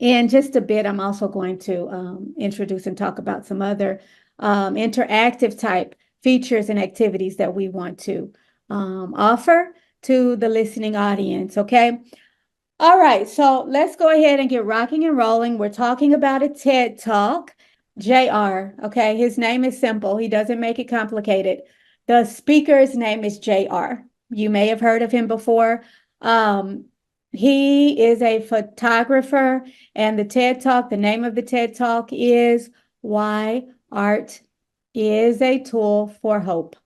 In just a bit, I'm also going to introduce and talk about some other interactive type features and activities that we want to offer to the listening audience. Okay. All right. So let's go ahead and get rocking and rolling. We're talking about a TED Talk. JR. Okay. His name is simple, he doesn't make it complicated. The speaker's name is JR. You may have heard of him before. Um, he is a photographer, and the TED Talk, the name of the TED Talk is Why Art is a Tool for Hope.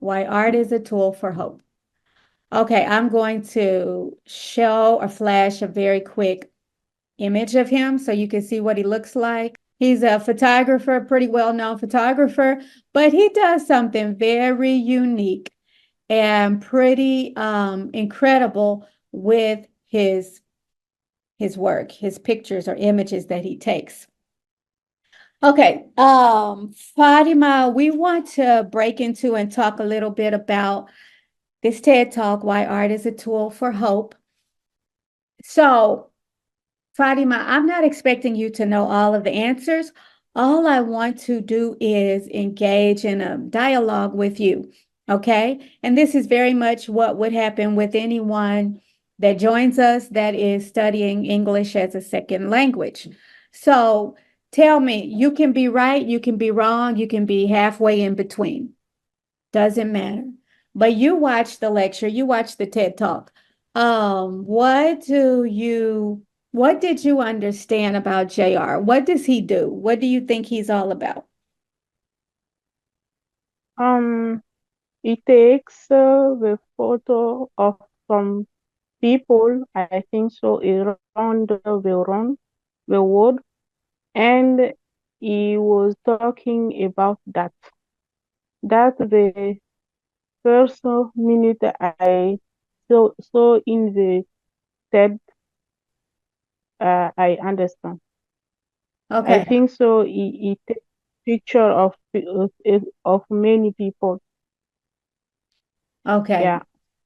Why Art is a Tool for Hope. Okay, I'm going to show or flash a very quick image of him so you can see what he looks like. He's a photographer, pretty well-known photographer, but he does something very unique and pretty incredible with his work, his pictures or images that he takes. Okay, Fatima, we want to break into and talk a little bit about this TED Talk, Why Art is a Tool for Hope. So, Fatima, I'm not expecting you to know all of the answers. All I want to do is engage in a dialogue with you. Okay. And this is very much what would happen with anyone that joins us that is studying English as a second language. So tell me, you can be right, you can be wrong, you can be halfway in between. Doesn't matter. But you watch the lecture, you watch the TED Talk. What did you understand about JR? What does he do? What do you think he's all about? Um, it takes the photo of some people, I think so, around the world, and he was talking about that. That's the first minute I saw in the TED. I understand. I Okay. think so. He takes picture of many people. Okay. Yeah.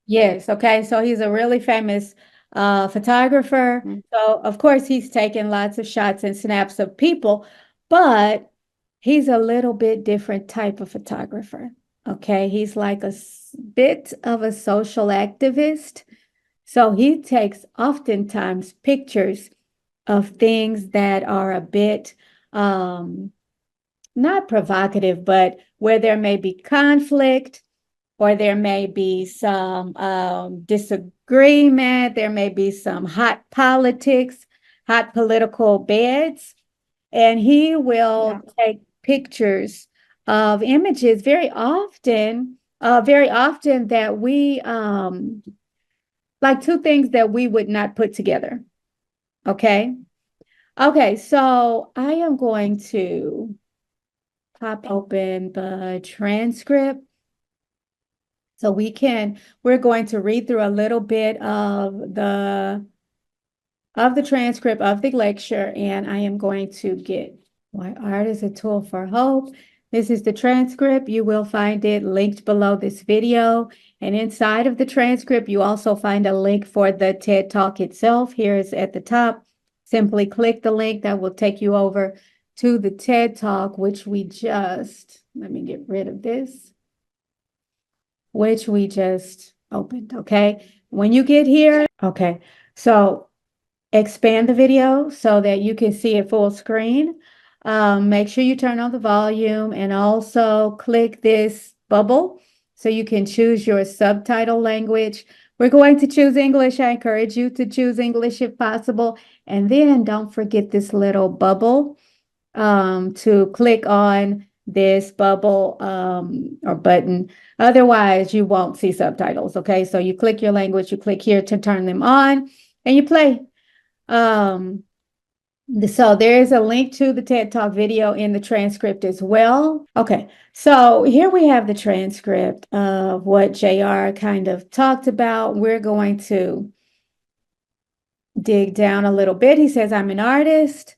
Yes. Okay. So he's a really famous photographer. Mm. So of course he's taken lots of shots and snaps of people, but he's a little bit different type of photographer. Okay. He's like bit of a social activist. So he takes oftentimes pictures of things that are a bit not provocative, but where there may be conflict or there may be some disagreement, there may be some hot politics, hot political beds, and he will Yeah. take pictures of images very often that we like two things that we would not put together. Okay. Okay, so I am going to pop open the transcript so we're going to read through a little bit of the transcript of the lecture, and I am going to get Why Art is a Tool for Hope. This is the transcript. You will find it linked below this video. And inside of the transcript, you also find a link for the TED Talk itself. Here is at the top. Simply click the link that will take you over to the TED Talk, let me get rid of this, which we just opened. Okay. When you get here, okay. So expand the video so that you can see it full screen. Make sure you turn on the volume and also click this bubble so you can choose your subtitle language. We're going to choose English. I encourage you to choose English if possible. And then don't forget this little bubble to click on this bubble or button. Otherwise, you won't see subtitles. Okay, so you click your language, you click here to turn them on, and you play. Um, so there is a link to the TED Talk video in the transcript as well. Okay, so here we have the transcript of what JR kind of talked about. We're going to dig down a little bit. He says, I'm an artist.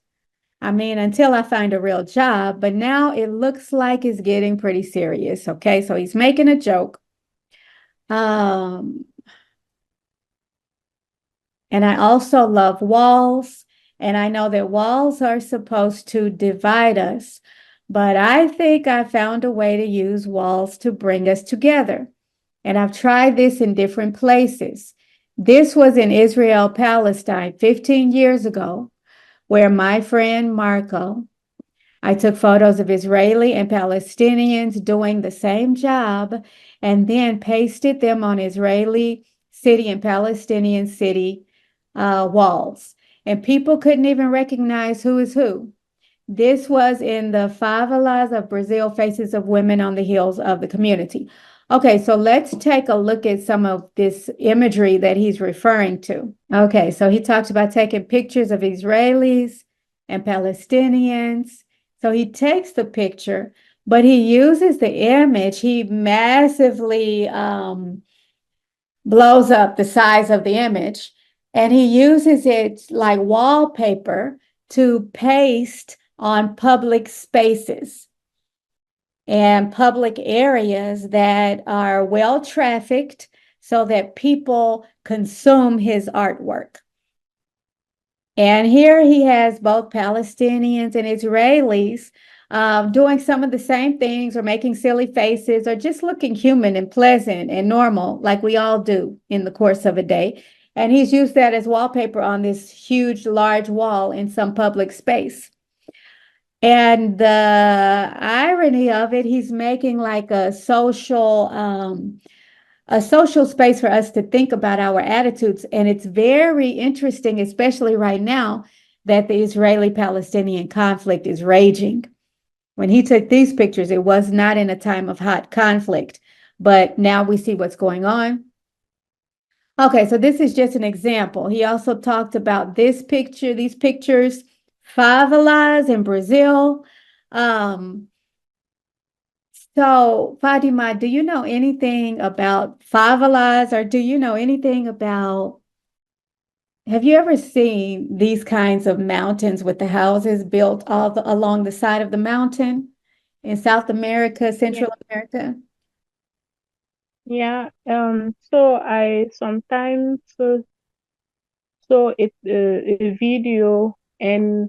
I mean, until I find a real job, but now it looks like it's getting pretty serious. Okay, so he's making a joke. Um, and I also love walls And I know that walls are supposed to divide us, but I think I found a way to use walls to bring us together. And I've tried this in different places. This was in Israel, Palestine, 15 years ago, where my friend Marco, I took photos of Israeli and Palestinians doing the same job and then pasted them on Israeli city and Palestinian city walls. And people couldn't even recognize who is who. This was in the favelas of Brazil, faces of women on the hills of the community. Okay, so let's take a look at some of this imagery that he's referring to. Okay, so he talks about taking pictures of Israelis and Palestinians. So he takes the picture, but he uses the image. He massively blows up the size of the image, and he uses it like wallpaper to paste on public spaces and public areas that are well trafficked so that people consume his artwork. And here he has both Palestinians and Israelis doing some of the same things or making silly faces or just looking human and pleasant and normal, like we all do in the course of a day. And he's used that as wallpaper on this huge, large wall in some public space. And the irony of it, he's making like a social space for us to think about our attitudes. And it's very interesting, especially right now, that the Israeli-Palestinian conflict is raging. When he took these pictures, it was not in a time of hot conflict, but now we see what's going on. Okay, so this is just an example. He also talked about this picture, these pictures, favelas in Brazil. Um, so Fatima, do you know anything about favelas or do you know anything about, have you ever seen these kinds of mountains with the houses built along the side of the mountain in South America, Yeah. Central America? Yeah. So I sometimes saw a video, and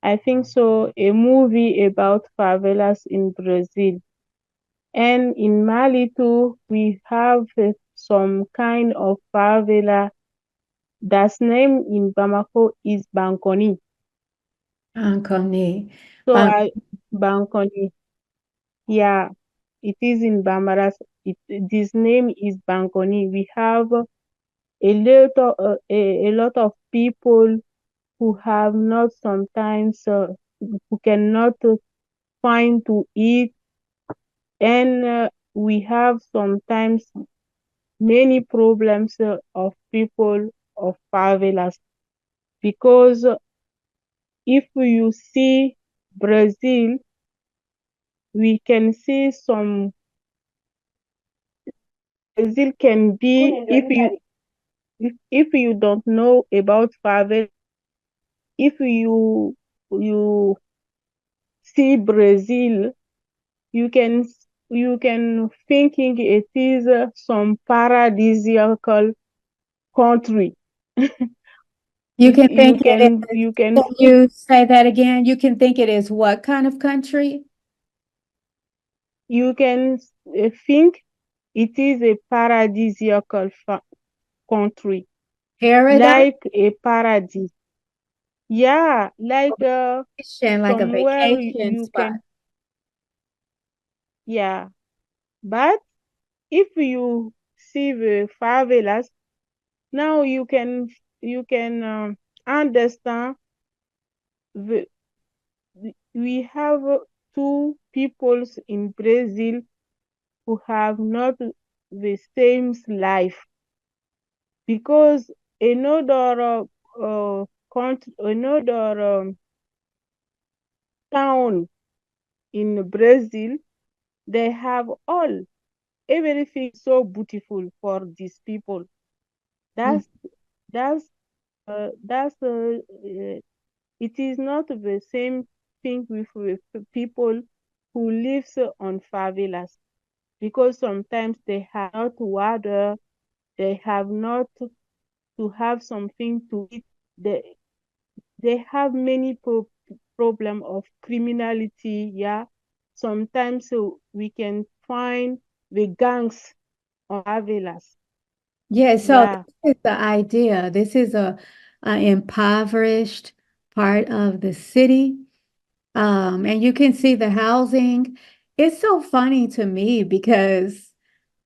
I think so a movie about favelas in Brazil. And in Mali too, we have some kind of favela that's name in Bamako is Bankoni. Anconi. So I Bankoni, yeah, it is in Bamaras. This name is Bankoni. We have a lot of people who have not sometimes who cannot find to eat, and we have sometimes many problems of people of favelas, because if you see Brazil, we can see some. Brazil can be, if you don't know about favela, if you see Brazil, you can you can thinking it is some paradisiacal country. You can You think it can is, you can can you say that again? You can think it is what kind of country? you can think it is a paradisiacal country, Paradise, like a paradise. Yeah, like like a somewhere vacation you spot. can, yeah. But if you see the favelas, now you can understand the, we have two peoples in Brazil who have not the same life, because another country, another town in Brazil, they have all everything so beautiful for these people. Mm. That's that's that's it is not the same thing with people who lives on favelas, because sometimes they have not water, they have not to have something to eat. They they have many problem of criminality. Yeah, sometimes we can find the gangs on favelas. Yeah, so Yeah, this is the idea. This is a impoverished part of the city. And you can see the housing. It's so funny to me because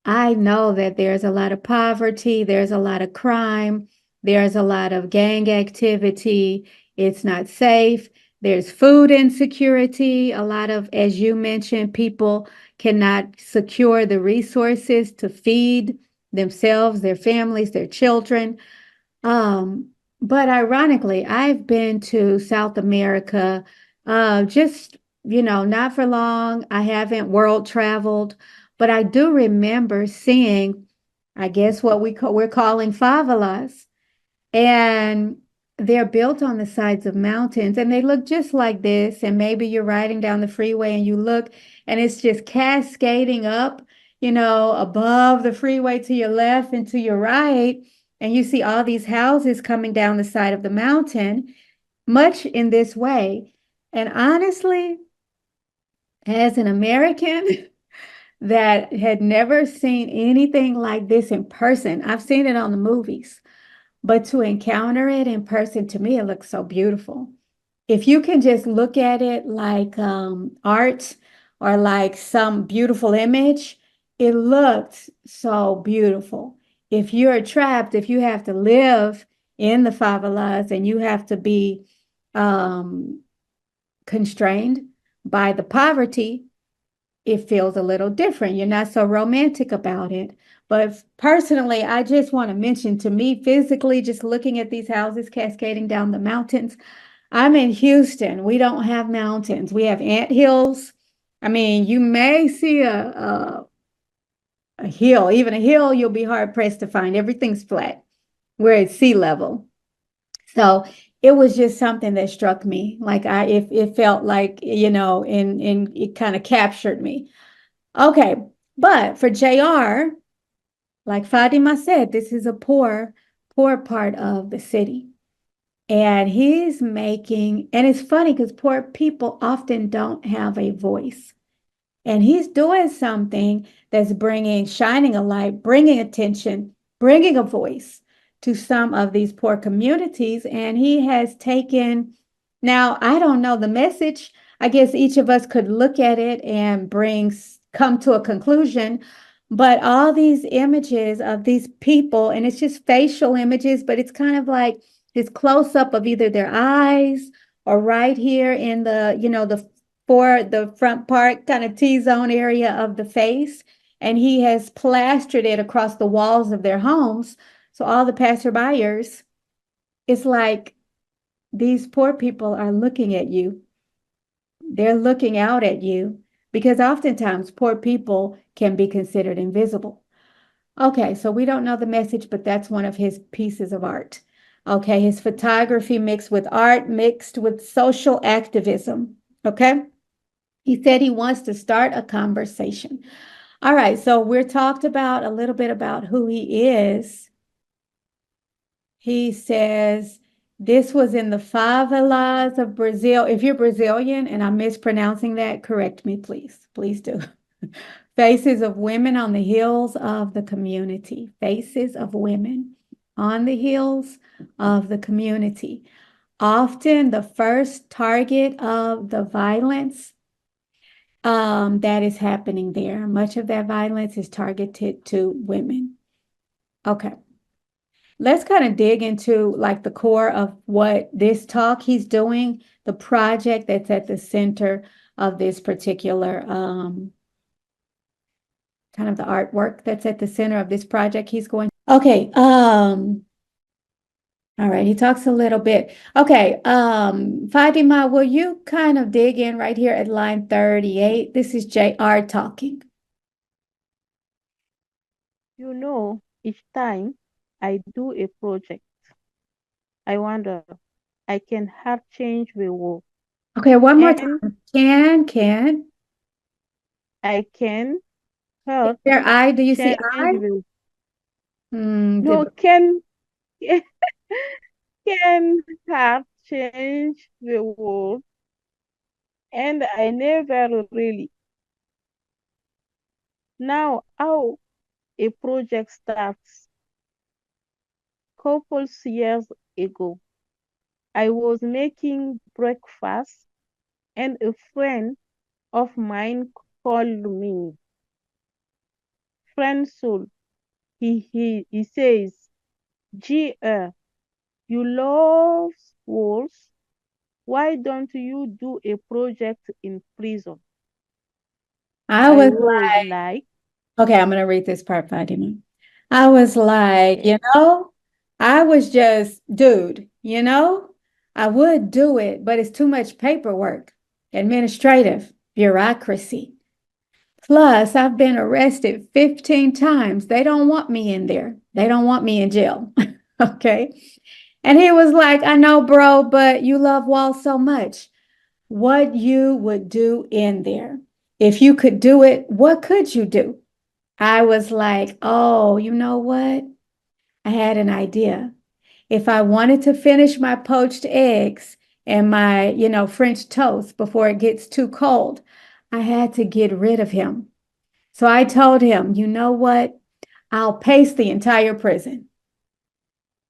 I know that there's a lot of poverty, there's a lot of crime, there's a lot of gang activity. It's not safe. There's food insecurity. A lot of, as you mentioned, people cannot secure the resources to feed themselves, their families, their children. Um, but ironically, I've been to South America, just, not for long. I haven't world traveled, but I do remember seeing, I guess what we're calling favelas. And they're built on the sides of mountains and they look just like this. And maybe you're riding down the freeway and you look and it's just cascading up, above the freeway to your left and to your right. And you see all these houses coming down the side of the mountain, much in this way. And honestly, as an American that had never seen anything like this in person, I've seen it on the movies. But to encounter it in person, to me, it looks so beautiful. If you can just look at it like art or like some beautiful image, it looked so beautiful. If you're trapped, if you have to live in the favelas and you have to be um, constrained by the poverty, it feels a little different. You're not so romantic about it. But personally, I just want to mention to me, physically, just looking at these houses cascading down the mountains. I'm in Houston. We don't have mountains. We have ant hills. I mean, you may see a hill, even a hill, you'll be hard pressed to find. Everything's flat. We're at sea level. So it was just something that struck me. Like it felt like, and it kind of captured me. Okay, but for JR, like Fatima said, this is a poor part of the city. And he's making, and it's funny because poor people often don't have a voice. And he's doing something that's shining a light, bringing attention, bringing a voice to some of these poor communities. And he has taken, now, I don't know the message. I guess each of us could look at it and come to a conclusion. But all these images of these people, and it's just facial images, but it's kind of like this close up of either their eyes or right here in the front part, kind of T-zone area of the face. And he has plastered it across the walls of their homes. So all the passerbyers, it's like these poor people are looking at you. They're looking out at you because oftentimes poor people can be considered invisible. Okay, so we don't know the message, but that's one of his pieces of art. Okay, his photography mixed with art, mixed with social activism. Okay. He said he wants to start a conversation. All right, so we're talked about a little bit about who he is. He says this was in the favelas of Brazil. If you're Brazilian and I'm mispronouncing that, correct me, please. Please do. Faces of women on the hills of the community. Faces of women on the hills of the community. Often the first target of the violence that is happening there. Much of that violence is targeted to women. Okay. Let's kind of dig into like the core of what this talk he's doing, the project that's at the center of this particular kind of the artwork that's at the center of this project he's going. Okay, all right, he talks a little bit. Okay, Fatima, will you kind of dig in right here at line 38? This is JR talking. Each time I do a project, I wonder, I can have change the world. Okay, one more And time. Can. I can Is help there I? Do you see change I? the Hmm, no can can have change the world, and I never really know how a project starts. Couples years ago, I was making breakfast, and a friend of mine called me. Friend Soul, he says, GR, you love walls. Why don't you do a project in prison? I I was was like, Okay, I'm gonna read this part, Fatima. I was like, okay, I was just, dude, I would do it, but it's too much paperwork, administrative, bureaucracy. Plus, I've been arrested 15 times. They don't want me in there. They don't want me in jail. Okay. And he was like, I know, bro, but you love Wall so much. What you would do in there. If you could do it, what could you do? I was like, oh, you know what? I had an idea. If I wanted to finish my poached eggs and my, French toast before it gets too cold, I had to get rid of him. So I told him, you know what? I'll pace the entire prison.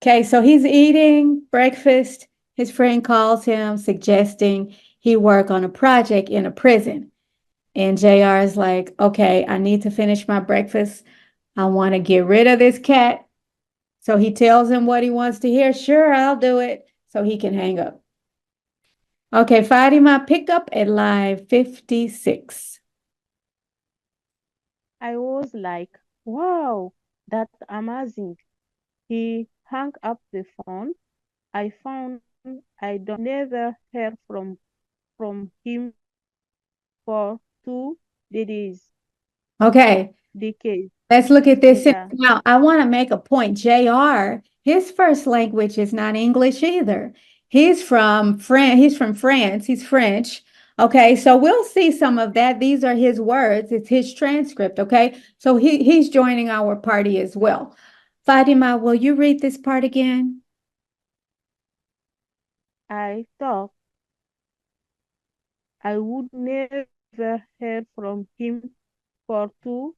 Okay, so he's eating breakfast. His friend calls him, suggesting he work on a project in a prison. And JR is like, okay, I need to finish my breakfast. I want to get rid of this cat. So he tells him what he wants to hear. Sure, I'll do it. So he can hang up. Okay, Fatima, pick up at line 56. I was like, wow, that's amazing. He hung up the phone. I found I don't never heard from him for 2 days, Okay, decades. let's look at this. Yeah, Now, I want to make a point. JR, his first language is not English either. He's from France. He's French. Okay, so we'll see some of that. These are his words. It's his transcript. Okay, so he's joining our party as well. Fatima, will you read this part again? I thought I would never hear from him for 2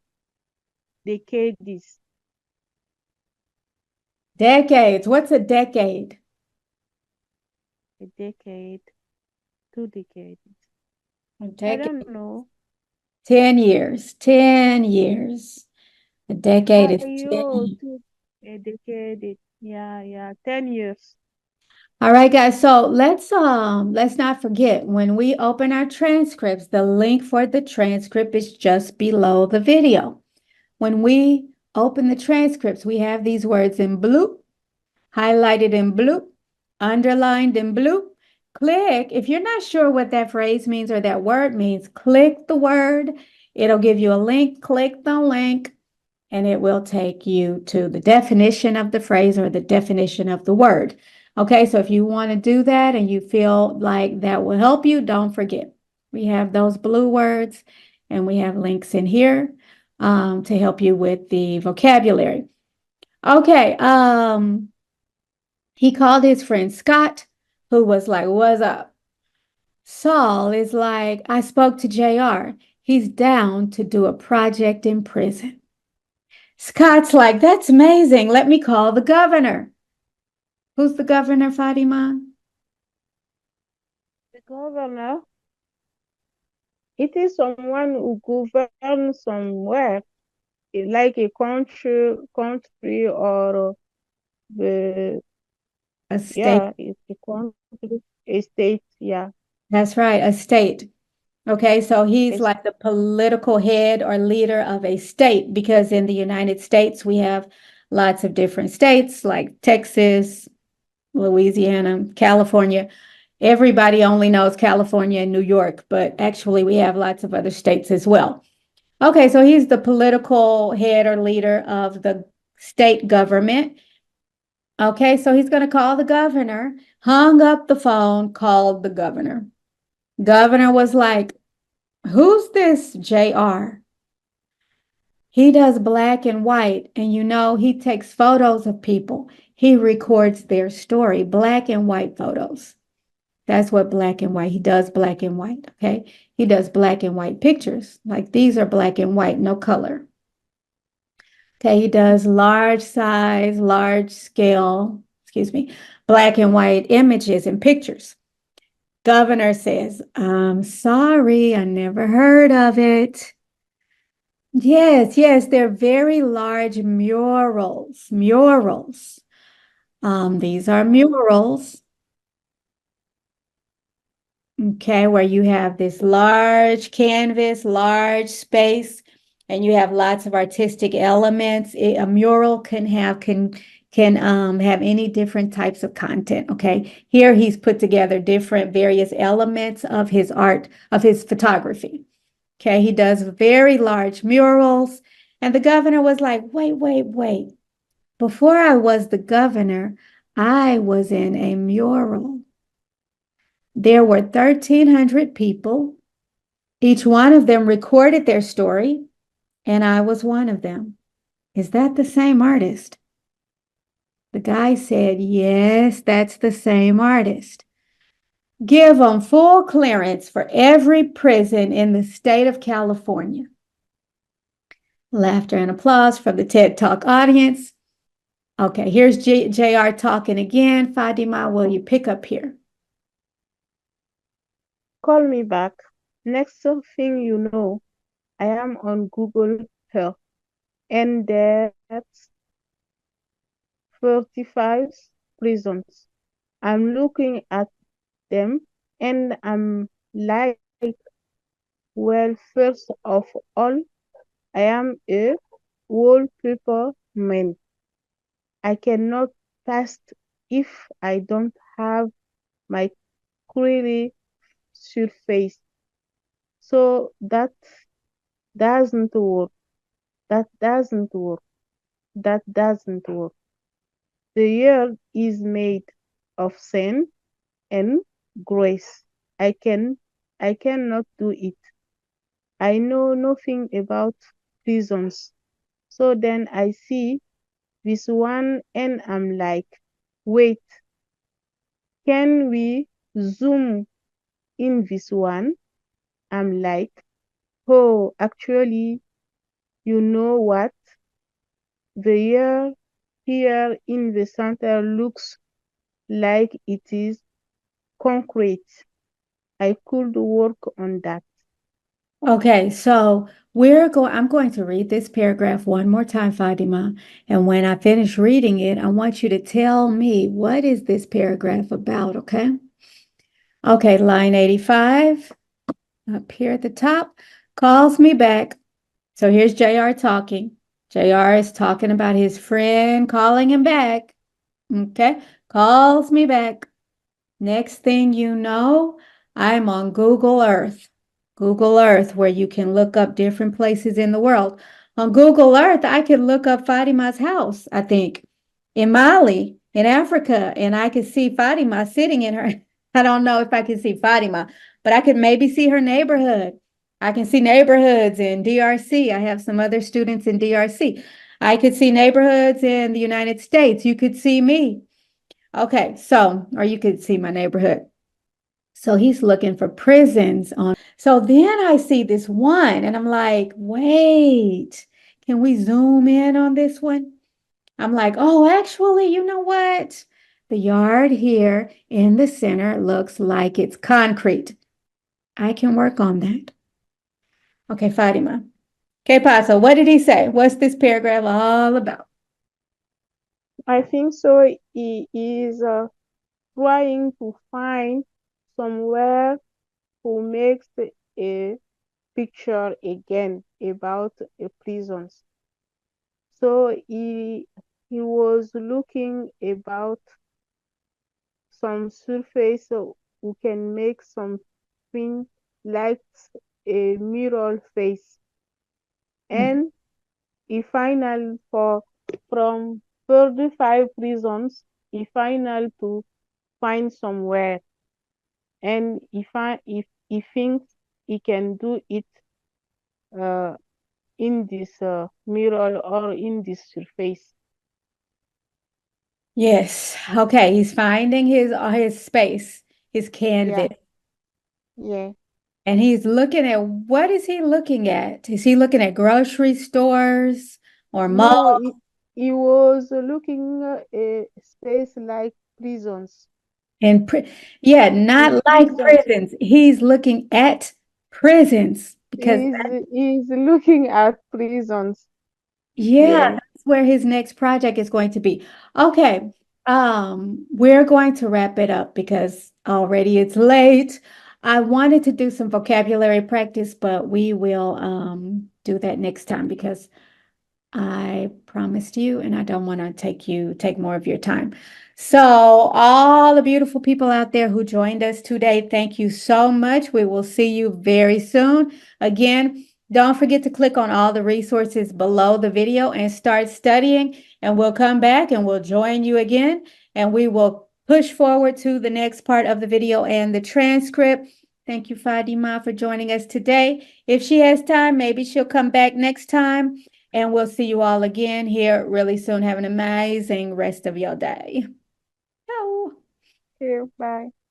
decades. Decades. What's a decade? A decade, 2 decades. A I decade. don't know. 10 years. 10 years. A decade is 10 Ayo, years. a decade. Yeah, yeah, 10 years. All right, guys. So let's not forget when we open our transcripts, the link for the transcript is just below the video. When we open the transcripts, we have these words in blue, highlighted in blue, underlined in blue. Click. If you're not sure what that phrase means or that word means, click the word. It'll give you a link. Click the link, and it will take you to the definition of the phrase or the definition of the word. Okay, so if you want to do that and you feel like that will help you, don't forget. We have those blue words and we have links in here to help you with the vocabulary. Okay, he called his friend Scott, who was like, what's up? Saul is like, I spoke to JR. He's down to do a project in prison. Scott's like, that's amazing. Let me call the governor. Who's the governor, Fatima? The governor, it is someone who governs somewhere, like a country or the, A state. yeah, it's a country, a state, yeah. That's right, a state. Okay, so he's It's, like the political head or leader of a state because in the United States, we have lots of different states like Texas, Louisiana, California. Everybody only knows California and New York, but actually, we have lots of other states as well. Okay, so he's the political head or leader of the state government. Okay, so he's going to call the governor, hung up the phone, called the governor. Governor was like, who's this JR? He does black and white, and he takes photos of people. He records their story, black and white photos. That's what black and white. He does black and white, okay? He does black and white pictures. Like these are black and white, no color. Okay, he does large size, large scale, excuse me, black and white images and pictures. Governor says, I'm sorry, I never heard of it. Yes, yes, they're very large murals. Murals. These are murals, okay, where you have this large canvas, large space, and you have lots of artistic elements. A mural can have any different types of content. Okay, here he's put together different various elements of his art, of his photography. Okay, he does very large murals, and the governor was like, wait, wait, wait. Before I was the governor, I was in a mural. There were 1,300 people. Each one of them recorded their story, and I was one of them. Is that the same artist? The guy said, yes, that's the same artist. Give them full clearance for every prison in the state of California. Laughter and applause from the TED Talk audience. Okay, here's JR talking again. Fatima, will you pick up here? Call me back. Next thing you know, I am on Google Earth, and that's 35 prisons. I'm looking at them, and I'm like, well, first of all, I am a wallpaper man. I cannot fast if I don't have my query surface. So that doesn't work. That doesn't work. That doesn't work. The earth is made of sand and grace. I cannot do it. I know nothing about prisons. So then I see this one and I'm like, wait, can we zoom in this one? I'm like, oh, actually, you know what? The year here in the center looks like it is concrete. I could work on that. Okay, so I'm going to read this paragraph one more time, Fatima. And when I finish reading it, I want you to tell me what is this paragraph about, okay? Okay, line 85, up here at the top, calls me back. So here's JR talking. JR is talking about his friend calling him back. Okay, calls me back. Next thing you know, I'm on Google Earth. Google Earth, where you can look up different places in the world. On Google Earth, I could look up Fatima's house, I think, in Mali, in Africa, and I could see Fatima sitting in her. I don't know if I can see Fatima, but I could maybe see her neighborhood. I can see neighborhoods in DRC. I have some other students in DRC. I could see neighborhoods in the United States. You could see me. Okay, so, or you could see my neighborhood. So he's looking for prisons on. So then I see this one and I'm like, wait, can we zoom in on this one? I'm like, oh, actually, you know what? The yard here in the center looks like it's concrete. I can work on that. Okay, Fatima. Okay, Paso, what did he say? What's this paragraph all about? I think so. He is trying to find somewhere who makes a picture again about a prisons. So he was looking about some surface who can make something like a mirror face. And he final for from 35 reasons, he final to find somewhere. And if he thinks he can do it uh, in this mirror or in this surface. Yes. Okay. He's finding his space his Yeah, canvas. yeah. And he's looking at, what is he looking at? Is he looking at grocery stores or malls? No, he was looking a space like prisons. And yeah, In not like prisons. prisons. He's looking at prisons because He's looking at prisons. yeah, Yeah. that's where his next project is going to be. Okay. We're going to wrap it up because already it's late. I wanted to do some vocabulary practice, but we will do that next time because I promised you, and I don't want to take more of your time. So, all the beautiful people out there who joined us today, thank you so much. We will see you very soon. Again, don't forget to click on all the resources below the video and start studying. And we'll come back and we'll join you again, and we will push forward to the next part of the video and the transcript. Thank you, Fadima, for joining us today. If she has time, maybe she'll come back next time. And we'll see you all again here really soon. Have an amazing rest of your day. Ciao. Okay, bye.